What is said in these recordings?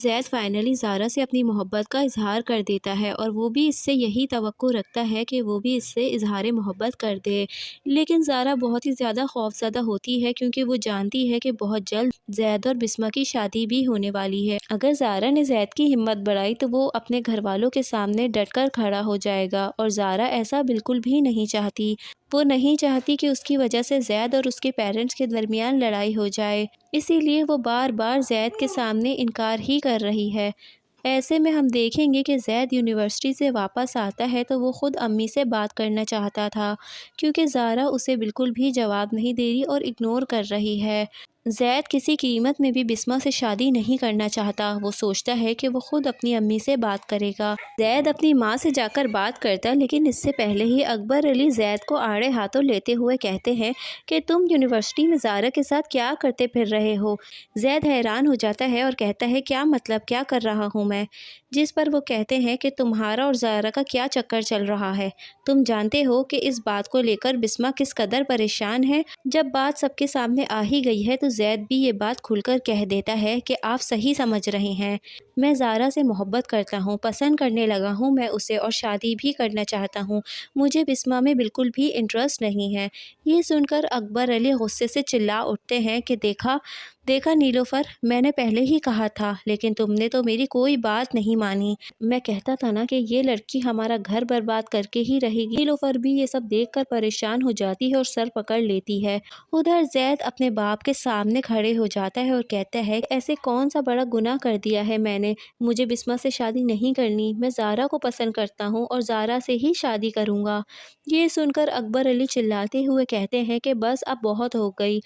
زید finally زارا سے اپنی محبت کا اظہار کر دیتا ہے اور وہ بھی اس سے یہی توقع رکھتا ہے کہ وہ بھی اس سے اظہار محبت کر دے، لیکن زارا بہت ہی زیادہ خوفزدہ ہوتی ہے کیونکہ وہ جانتی ہے کہ بہت جلد زید اور بسمہ کی شادی بھی ہونے والی ہے۔ اگر زارا نے زید کی ہمت بڑھائی تو وہ اپنے گھر والوں کے سامنے ڈٹ کر کھڑا ہو جائے گا، اور زارا ایسا بالکل بھی نہیں چاہتی۔ وہ نہیں چاہتی کہ اس کی وجہ سے زید اور اس کے پیرنٹس کے درمیان لڑائی ہو جائے، اسی لیے وہ بار بار زید کے سامنے انکار ہی کر رہی ہے۔ ایسے میں ہم دیکھیں گے کہ زید یونیورسٹی سے واپس آتا ہے تو وہ خود امی سے بات کرنا چاہتا تھا، کیونکہ زارا اسے بالکل بھی جواب نہیں دے رہی اور اگنور کر رہی ہے۔ زید کسی قیمت میں بھی بسمہ سے شادی نہیں کرنا چاہتا، وہ سوچتا ہے کہ وہ خود اپنی امی سے بات کرے گا۔ زید اپنی ماں سے جا کر بات کرتا، لیکن اس سے پہلے ہی اکبر علی زید کو آڑے ہاتھوں لیتے ہوئے کہتے ہیں کہ تم یونیورسٹی میں زارا کے ساتھ کیا کرتے پھر رہے ہو؟ زید حیران ہو جاتا ہے اور کہتا ہے کیا مطلب، کیا کر رہا ہوں میں؟ جس پر وہ کہتے ہیں کہ تمہارا اور زارا کا کیا چکر چل رہا ہے؟ تم جانتے ہو کہ اس بات کو لے کر بسمہ کس قدر پریشان ہے۔ جب بات سب کے سامنے آ ہی گئی ہے تو زید بھی یہ بات کھل کر کہہ دیتا ہے کہ آپ صحیح سمجھ رہے ہیں، میں زارا سے محبت کرتا ہوں، پسند کرنے لگا ہوں میں اسے، اور شادی بھی کرنا چاہتا ہوں، مجھے بسمہ میں بالکل بھی انٹرسٹ نہیں ہے۔ یہ سن کر اکبر علی غصے سے چلا اٹھتے ہیں کہ دیکھا نیلوفر، میں نے پہلے ہی کہا تھا، لیکن تم نے تو میری کوئی بات نہیں مانی۔ میں کہتا تھا نا کہ یہ لڑکی ہمارا گھر برباد کر کے ہی رہے گی۔ نیلوفر بھی یہ سب دیکھ کر پریشان ہو جاتی ہے اور سر پکڑ لیتی ہے۔ ادھر زید اپنے باپ کے سامنے کھڑے ہو جاتا ہے اور کہتا ہے ایسے کون سا بڑا گناہ کر دیا ہے میں نے، مجھے بسمہ سے شادی نہیں کرنی، میں زارا کو پسند کرتا ہوں اور زارا سے ہی شادی کروں گا۔ یہ سن کر اکبر علی چلاتے ہوئے کہتے ہیں کہ بس اب بہت ہو گئی،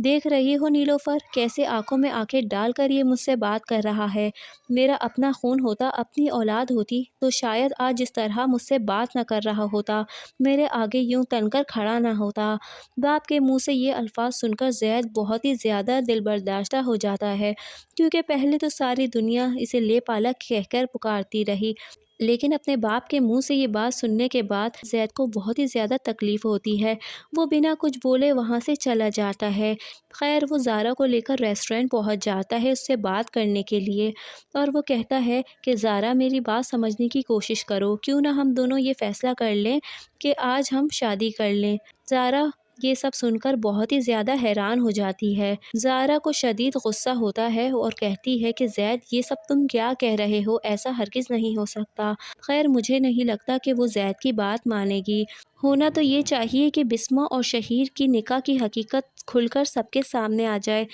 دیکھ رہی ہو نیلوفر کیسے آنکھوں میں آنکھیں ڈال کر یہ مجھ سے بات کر رہا ہے، میرا اپنا خون ہوتا، اپنی اولاد ہوتی تو شاید آج اس طرح مجھ سے بات نہ کر رہا ہوتا، میرے آگے یوں تن کر کھڑا نہ ہوتا۔ باپ کے منہ سے یہ الفاظ سن کر زید بہت ہی زیادہ دل برداشتہ ہو جاتا ہے، کیونکہ پہلے تو ساری دنیا اسے لے پالا کہہ کر پکارتی رہی، لیکن اپنے باپ کے منہ سے یہ بات سننے کے بعد زید کو بہت ہی زیادہ تکلیف ہوتی ہے۔ وہ بنا کچھ بولے وہاں سے چلا جاتا ہے۔ خیر وہ زارا کو لے کر ریسٹورینٹ پہنچ جاتا ہے اس سے بات کرنے کے لیے، اور وہ کہتا ہے کہ زارا میری بات سمجھنے کی کوشش کرو، کیوں نہ ہم دونوں یہ فیصلہ کر لیں کہ آج ہم شادی کر لیں۔ زارا یہ سب سن کر بہت ہی زیادہ حیران ہو جاتی ہے۔ زارا کو شدید غصہ ہوتا ہے اور کہتی ہے کہ زید یہ سب تم کیا کہہ رہے ہو، ایسا ہرگز نہیں ہو سکتا۔ خیر مجھے نہیں لگتا کہ وہ زید کی بات مانے گی۔ ہونا تو یہ چاہیے کہ بسمہ اور شہیر کی نکاح کی حقیقت کھل کر سب کے سامنے آ جائے،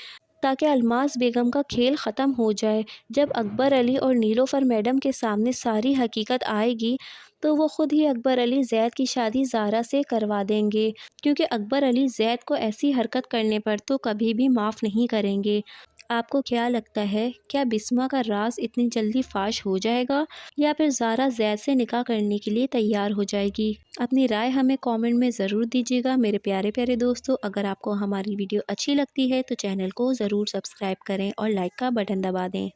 تاکہ الماس بیگم کا کھیل ختم ہو جائے۔ جب اکبر علی اور نیلوفر میڈم کے سامنے ساری حقیقت آئے گی تو وہ خود ہی اکبر علی زید کی شادی زارا سے کروا دیں گے، کیونکہ اکبر علی زید کو ایسی حرکت کرنے پر تو کبھی بھی معاف نہیں کریں گے۔ آپ کو کیا لگتا ہے، کیا بسمہ کا راز اتنی جلدی فاش ہو جائے گا، یا پھر زارا زید سے نکاح کرنے کے لیے تیار ہو جائے گی؟ اپنی رائے ہمیں کامنٹ میں ضرور دیجیے گا میرے پیارے پیارے دوستو۔ اگر آپ کو ہماری ویڈیو اچھی لگتی ہے تو چینل کو ضرور سبسکرائب کریں اور لائک کا بٹن دبا دیں۔